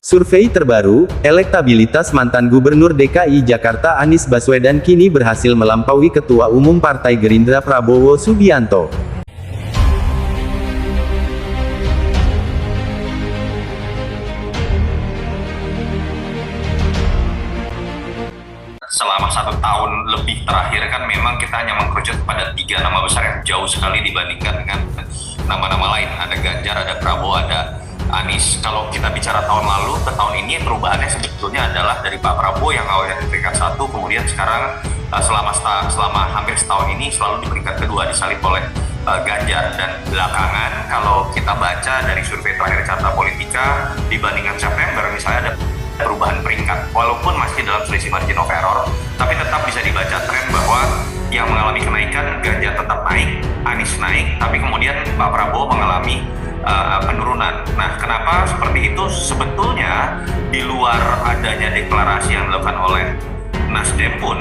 Survei terbaru, elektabilitas mantan Gubernur DKI Jakarta Anies Baswedan kini berhasil melampaui Ketua Umum Partai Gerindra Prabowo Subianto. Selama 1 tahun lebih terakhir kan memang kita hanya mengkerucut pada 3 nama besar yang jauh sekali dibandingkan dengan nama-nama lain. Ada Ganjar, ada Prabowo, ada Anies. Kalau kita bicara tahun lalu ke tahun ini, perubahannya sebetulnya adalah dari Pak Prabowo yang awalnya di peringkat 1, kemudian sekarang selama hampir setahun ini selalu di peringkat kedua disalip oleh Ganjar. Dan belakangan kalau kita baca dari survei terakhir Carta Politika dibandingkan September misalnya ada perubahan peringkat, walaupun masih dalam selisih margin of error, tapi tetap bisa dibaca tren bahwa yang mengalami kenaikan Ganjar tetap naik, Anies naik, tapi kemudian Pak Prabowo mengalami penurunan. Nah, kenapa seperti itu? Sebetulnya di luar adanya deklarasi yang dilakukan oleh Nasdem pun,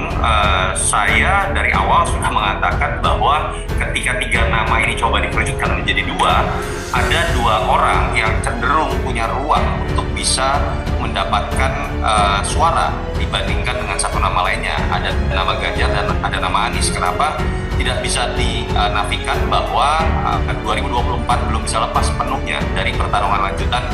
saya dari awal sudah mengatakan bahwa ketika 3 nama ini coba dikerucutkan menjadi 2, ada 2 orang yang cenderung punya ruang untuk bisa mendapatkan suara dibandingkan dengan 1 nama lainnya. Ada nama Ganjar dan ada nama Anies. Kenapa? Tidak bisa dinafikan bahwa 2024 belum bisa lepas sepenuhnya dari pertarungan lanjutan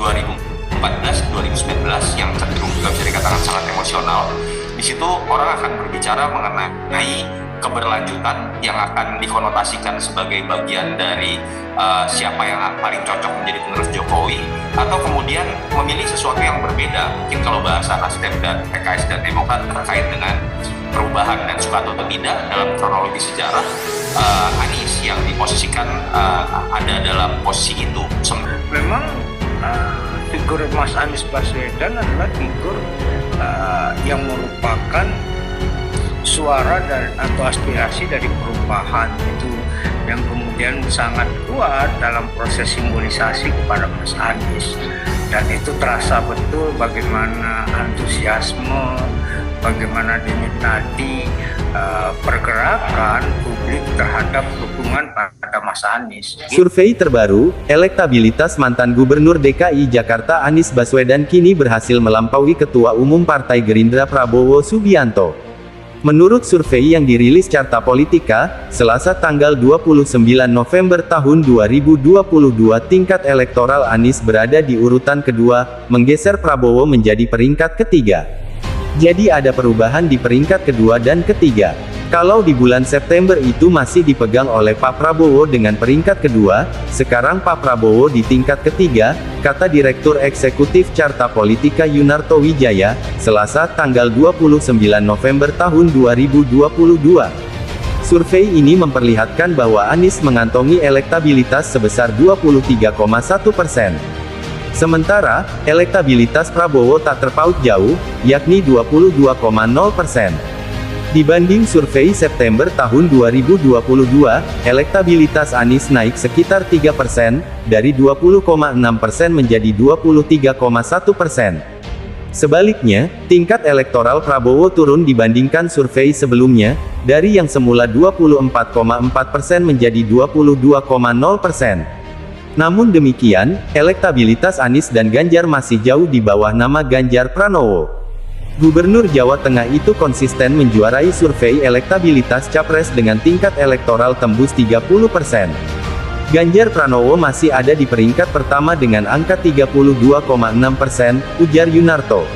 2014-2019 yang cenderung juga bisa dikatakan sangat emosional. Di situ orang akan berbicara mengenai keberlanjutan yang akan dikonotasikan sebagai bagian dari siapa yang paling cocok menjadi penerus Jokowi, atau kemudian memilih sesuatu yang berbeda. Mungkin kalau bahasa Nasdem dan PKS dan Demokrat terkait dengan perubahan dan suka atau tidak dalam kronologi sejarah, Anies yang diposisikan ada dalam posisi itu. Memang figur Mas Anies Baswedan adalah figur yang merupakan suara atau aspirasi dari perubahan itu yang kemudian sangat kuat dalam proses simbolisasi kepada Mas Anies, dan itu terasa betul bagaimana antusiasme, bagaimana diminati pergerakan publik terhadap dukungan pada Mas Anies. Survei terbaru, elektabilitas mantan Gubernur DKI Jakarta Anies Baswedan kini berhasil melampaui Ketua Umum Partai Gerindra Prabowo Subianto. Menurut survei yang dirilis Carta Politika, Selasa tanggal 29 November tahun 2022, tingkat elektoral Anies berada di urutan kedua, menggeser Prabowo menjadi peringkat ketiga. Jadi ada perubahan di peringkat kedua dan ketiga. Kalau di bulan September itu masih dipegang oleh Pak Prabowo dengan peringkat kedua, sekarang Pak Prabowo di tingkat ketiga, kata Direktur Eksekutif Carta Politika Yunarto Wijaya, Selasa tanggal 29 November tahun 2022. Survei ini memperlihatkan bahwa Anies mengantongi elektabilitas sebesar 23,1%. Sementara, elektabilitas Prabowo tak terpaut jauh, yakni 22,0%. Dibanding survei September tahun 2022, elektabilitas Anies naik sekitar 3%, dari 20,6% menjadi 23,1%. Sebaliknya, tingkat elektoral Prabowo turun dibandingkan survei sebelumnya, dari yang semula 24,4% menjadi 22,0%. Namun demikian, elektabilitas Anies dan Ganjar masih jauh di bawah nama Ganjar Pranowo. Gubernur Jawa Tengah itu konsisten menjuarai survei elektabilitas Capres dengan tingkat elektoral tembus 30%. Ganjar Pranowo masih ada di peringkat pertama dengan angka 32,6%, ujar Yunarto.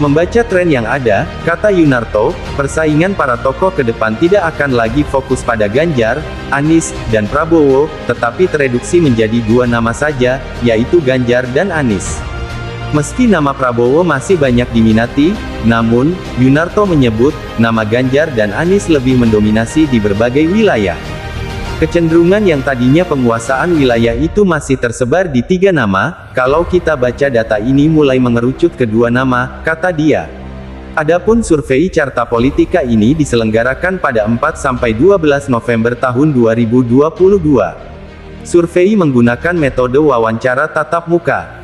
Membaca tren yang ada, kata Yunarto, persaingan para tokoh ke depan tidak akan lagi fokus pada Ganjar, Anies, dan Prabowo, tetapi tereduksi menjadi 2 nama saja, yaitu Ganjar dan Anies. Meski nama Prabowo masih banyak diminati, namun, Yunarto menyebut, nama Ganjar dan Anies lebih mendominasi di berbagai wilayah. Kecenderungan yang tadinya penguasaan wilayah itu masih tersebar di 3 nama, kalau kita baca data ini mulai mengerucut ke 2 nama, kata dia. Adapun survei Carta Politika ini diselenggarakan pada 4-12 November tahun 2022. Survei menggunakan metode wawancara tatap muka.